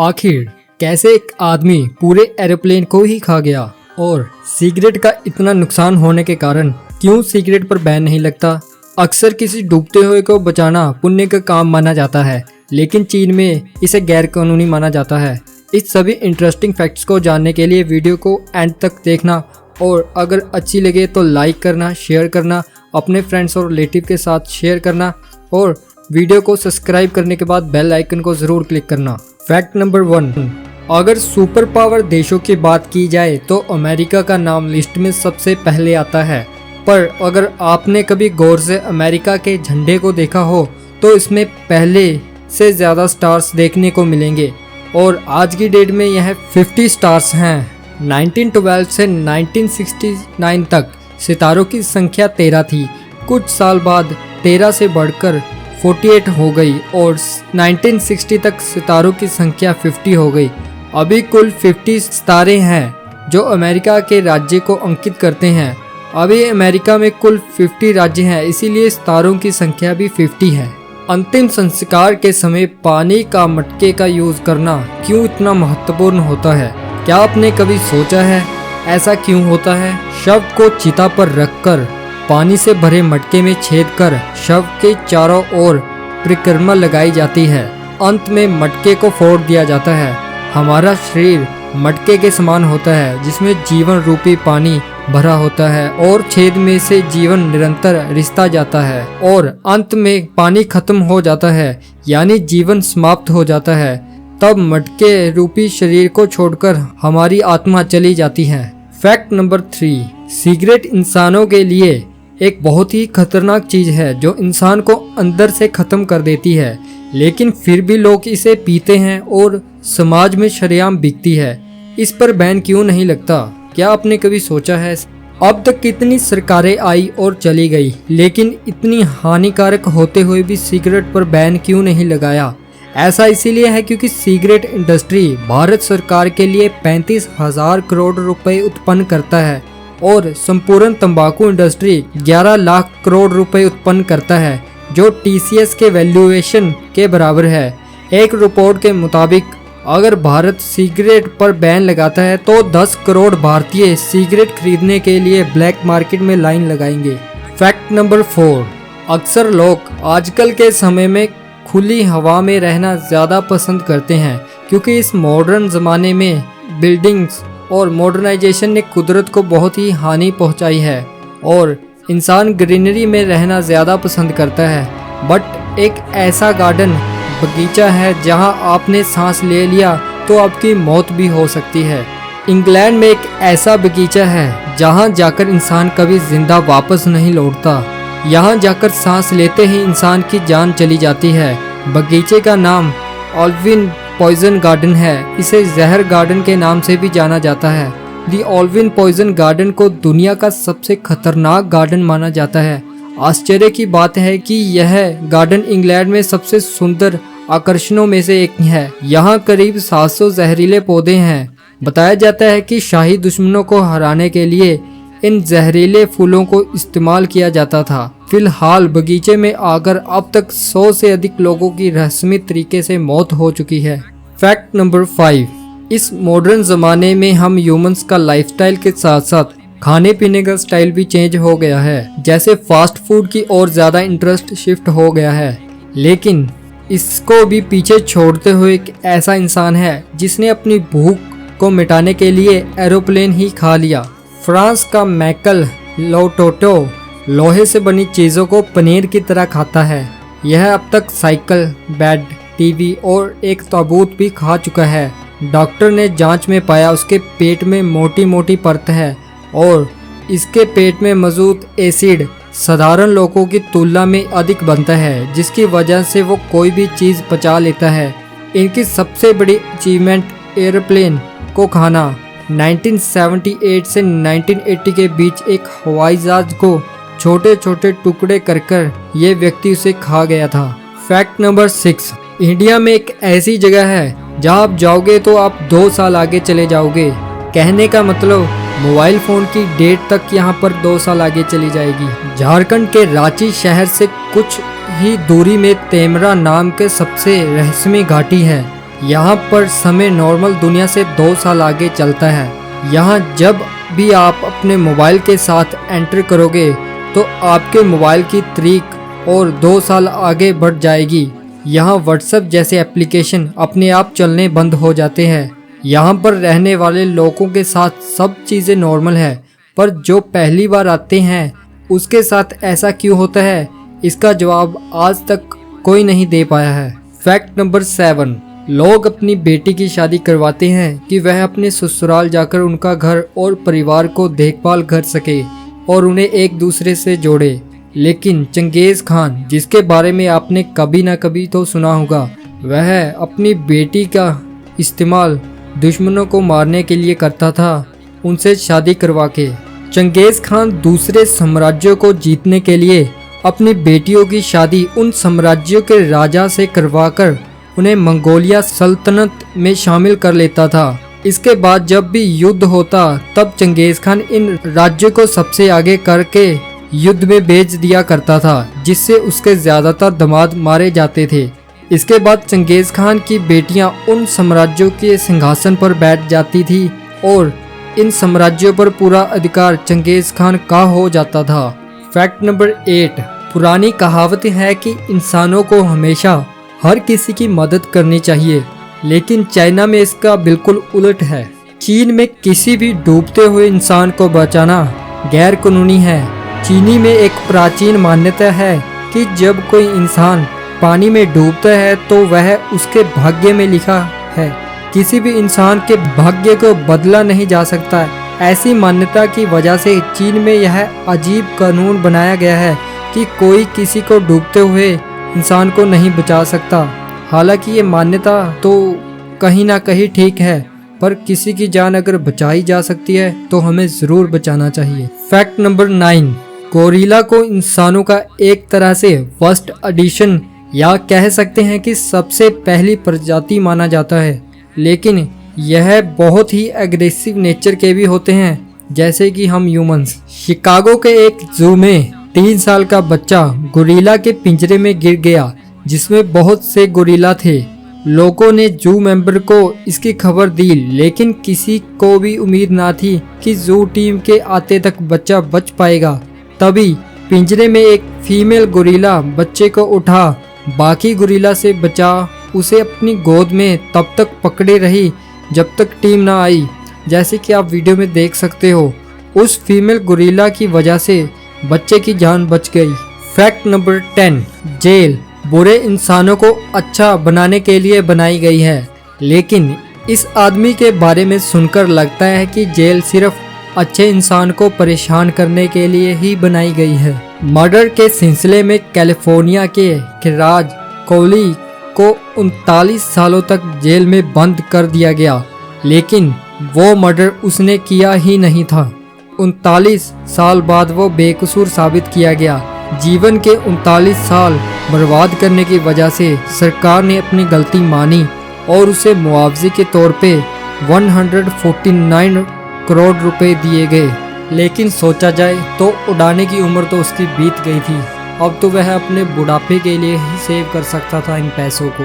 आखिर कैसे एक आदमी पूरे एरोप्लेन को ही खा गया और सिगरेट का इतना नुकसान होने के कारण क्यों सिगरेट पर बैन नहीं लगता। अक्सर किसी डूबते हुए को बचाना पुण्य का काम माना जाता है, लेकिन चीन में इसे गैर कानूनी माना जाता है। इस सभी इंटरेस्टिंग फैक्ट्स को जानने के लिए वीडियो को एंड तक देखना और अगर अच्छी लगे तो लाइक करना, शेयर करना, अपने फ्रेंड्स और रिलेटिव के साथ शेयर करना और वीडियो को सब्सक्राइब करने के बाद बेल आइकन को ज़रूर क्लिक करना। फैक्ट नंबर 1, अगर सुपर पावर देशों की बात की जाए तो अमेरिका का नाम लिस्ट में सबसे पहले आता है। पर अगर आपने कभी गौर से अमेरिका के झंडे को देखा हो तो इसमें पहले से ज़्यादा स्टार्स देखने को मिलेंगे और आज की डेट में यह 50 स्टार्स हैं। 1912 से 1969 तक सितारों की संख्या 13 थी। कुछ साल बाद 13 से बढ़कर 48 हो गई और 1960 तक सितारों की संख्या 50 हो गई। अभी कुल 50 सितारे हैं जो अमेरिका के राज्य को अंकित करते हैं। अभी अमेरिका में कुल 50 राज्य हैं, इसीलिए सितारों की संख्या भी 50 है। अंतिम संस्कार के समय पानी का मटके का यूज करना क्यों इतना महत्वपूर्ण होता है? क्या आपने कभी सोचा है ऐसा क्यों होता है? शव को चिता पर रखकर पानी से भरे मटके में छेद कर शव के चारों ओर परिक्रमा लगाई जाती है। अंत में मटके को फोड़ दिया जाता है। हमारा शरीर मटके के समान होता है जिसमें जीवन रूपी पानी भरा होता है और छेद में से जीवन निरंतर रिसता जाता है और अंत में पानी खत्म हो जाता है, यानी जीवन समाप्त हो जाता है। तब मटके रूपी शरीर को छोड़कर हमारी आत्मा चली जाती है। फैक्ट नंबर 3, सिगरेट इंसानों के लिए एक बहुत ही खतरनाक चीज है जो इंसान को अंदर से खत्म कर देती है, लेकिन फिर भी लोग इसे पीते हैं और समाज में शरेआम बिकती है। इस पर बैन क्यों नहीं लगता? क्या आपने कभी सोचा है? अब तक कितनी सरकारें आई और चली गई, लेकिन इतनी हानिकारक होते हुए भी सिगरेट पर बैन क्यों नहीं लगाया? ऐसा इसीलिए है क्योंकि सिगरेट इंडस्ट्री भारत सरकार के लिए 35,000 करोड़ रुपए उत्पन्न करता है और संपूर्ण तंबाकू इंडस्ट्री 11 लाख करोड़ रुपए उत्पन्न करता है, जो TCS के वैल्यूएशन के बराबर है। एक रिपोर्ट के मुताबिक अगर भारत सिगरेट पर बैन लगाता है तो 10 करोड़ भारतीय सिगरेट खरीदने के लिए ब्लैक मार्केट में लाइन लगाएंगे। फैक्ट नंबर 4, अक्सर लोग आजकल के समय में खुली हवा में रहना ज़्यादा पसंद करते हैं क्योंकि इस मॉडर्न ज़माने में बिल्डिंग्स और मॉडर्नाइजेशन ने कुदरत को बहुत ही हानि पहुंचाई है और इंसान ग्रीनरी में रहना ज़्यादा पसंद करता है। बट एक ऐसा गार्डन बगीचा है जहां आपने सांस ले लिया तो आपकी मौत भी हो सकती है। इंग्लैंड में एक ऐसा बगीचा है जहां जाकर इंसान कभी जिंदा वापस नहीं लौटता। यहां जाकर सांस लेते ही इंसान की जान चली जाती है। बगीचे का नाम ऑल्विन पॉइजन गार्डन है। इसे जहर गार्डन के नाम से भी जाना जाता है। दी ऑल्विन पॉइजन गार्डन को दुनिया का सबसे खतरनाक गार्डन माना जाता है। आश्चर्य की बात है कि यह गार्डन इंग्लैंड में सबसे सुंदर आकर्षणों में से एक है। यहाँ करीब 700 जहरीले पौधे हैं। बताया जाता है कि शाही दुश्मनों को हराने के लिए इन जहरीले फूलों को इस्तेमाल किया जाता था। फिलहाल बगीचे में आकर अब तक 100 से अधिक लोगों की रहस्यमय तरीके से मौत हो चुकी है। फैक्ट नंबर 5, इस मॉडर्न ज़माने में हम ह्यूमंस का लाइफस्टाइल के साथ साथ खाने पीने का स्टाइल भी चेंज हो गया है। जैसे फास्ट फूड की ओर ज़्यादा इंटरेस्ट शिफ्ट हो गया है, लेकिन इसको भी पीछे छोड़ते हुए एक ऐसा इंसान है जिसने अपनी भूख को मिटाने के लिए एरोप्लेन ही खा लिया। फ्रांस का मैकल लोटोटो लोहे से बनी चीज़ों को पनीर की तरह खाता है। यह अब तक साइकिल, बेड, टीवी और एक ताबूत भी खा चुका है। डॉक्टर ने जांच में पाया उसके पेट में मोटी मोटी परत है और इसके पेट में मौजूद एसिड साधारण लोगों की तुलना में अधिक बनता है, जिसकी वजह से वो कोई भी चीज़ पचा लेता है। इनकी सबसे बड़ी अचीवमेंट एयरप्लेन को खाना। 1978 से 1980 के बीच एक हवाई जहाज को छोटे छोटे टुकड़े कर ये व्यक्ति उसे खा गया था। फैक्ट नंबर 6, इंडिया में एक ऐसी जगह है जहां आप जाओगे तो आप 2 साल आगे चले जाओगे। कहने का मतलब मोबाइल फ़ोन की डेट तक यहां पर 2 साल आगे चली जाएगी। झारखंड के रांची शहर से कुछ ही दूरी में तेमरा नाम के सबसे रहस्यमय घाटी है। यहाँ पर समय नॉर्मल दुनिया से 2 साल आगे चलता है। यहाँ जब भी आप अपने मोबाइल के साथ एंटर करोगे तो आपके मोबाइल की तारीख और 2 साल आगे बढ़ जाएगी। यहाँ व्हाट्सएप जैसे एप्लीकेशन अपने आप चलने बंद हो जाते हैं। यहाँ पर रहने वाले लोगों के साथ सब चीज़ें नॉर्मल है, पर जो पहली बार आते हैं उसके साथ ऐसा क्यों होता है, इसका जवाब आज तक कोई नहीं दे पाया है। फैक्ट नंबर 7, लोग अपनी बेटी की शादी करवाते हैं कि वह अपने ससुराल जाकर उनका घर और परिवार को देखभाल कर सके और उन्हें एक दूसरे से जोड़े। लेकिन चंगेज़ खान, जिसके बारे में आपने कभी ना कभी तो सुना होगा, वह अपनी बेटी का इस्तेमाल दुश्मनों को मारने के लिए करता था, उनसे शादी करवा के। चंगेज़ खान दूसरे साम्राज्यों को जीतने के लिए अपनी बेटियों की शादी उन साम्राज्यों के राजा से करवाकर उन्हें मंगोलिया सल्तनत में शामिल कर लेता था। इसके बाद जब भी युद्ध होता तब चंगेज़ खान इन राज्यों को सबसे आगे करके युद्ध में भेज दिया करता था, जिससे उसके ज़्यादातर दामाद मारे जाते थे। इसके बाद चंगेज़ खान की बेटियां उन साम्राज्यों के सिंहासन पर बैठ जाती थी और इन साम्राज्यों पर पूरा अधिकार चंगेज़ खान का हो जाता था। फैक्ट नंबर 8, पुरानी कहावत है कि इंसानों को हमेशा हर किसी की मदद करनी चाहिए, लेकिन चाइना में इसका बिल्कुल उलट है। चीन में किसी भी डूबते हुए इंसान को बचाना गैर कानूनी है। चीनी में एक प्राचीन मान्यता है कि जब कोई इंसान पानी में डूबता है तो वह उसके भाग्य में लिखा है, किसी भी इंसान के भाग्य को बदला नहीं जा सकता। ऐसी मान्यता की वजह से चीन में यह अजीब कानून बनाया गया है कि कोई किसी को डूबते हुए इंसान को नहीं बचा सकता। हालांकि ये मान्यता तो कहीं ना कहीं ठीक है, पर किसी की जान अगर बचाई जा सकती है तो हमें ज़रूर बचाना चाहिए। फैक्ट नंबर 9, गोरिल्ला को इंसानों का एक तरह से फर्स्ट एडिशन या कह सकते हैं कि सबसे पहली प्रजाति माना जाता है, लेकिन यह बहुत ही एग्रेसिव नेचर के भी होते हैं, जैसे कि हम ह्यूमंस। शिकागो के एक जू में 3 साल का बच्चा गोरिल्ला के पिंजरे में गिर गया, जिसमें बहुत से गोरिल्ला थे। लोगों ने जू मेंबर को इसकी खबर दी, लेकिन किसी को भी उम्मीद ना थी कि जू टीम के आते तक बच्चा बच पाएगा। तभी पिंजरे में एक फीमेल गोरिल्ला बच्चे को उठा बाकी गोरिल्ला से बचा उसे अपनी गोद में तब तक पकड़े रही जब तक टीम ना आई। जैसे कि आप वीडियो में देख सकते हो, उस फीमेल गोरिल्ला की वजह से बच्चे की जान बच गई। फैक्ट नंबर 10, जेल बुरे इंसानों को अच्छा बनाने के लिए बनाई गई है, लेकिन इस आदमी के बारे में सुनकर लगता है कि जेल सिर्फ अच्छे इंसान को परेशान करने के लिए ही बनाई गई है। मर्डर के सिलसिले में कैलिफोर्निया के राज कोहली को 39 सालों तक जेल में बंद कर दिया गया, लेकिन वो मर्डर उसने किया ही नहीं था। 39 साल बाद वो बेकसूर साबित किया गया। जीवन के 39 साल बर्बाद करने की वजह से सरकार ने अपनी गलती मानी और उसे मुआवजे के तौर पे 149 करोड़ रुपए दिए गए। लेकिन सोचा जाए तो उड़ाने की उम्र तो उसकी बीत गई थी, अब तो वह अपने बुढ़ापे के लिए ही सेव कर सकता था इन पैसों को।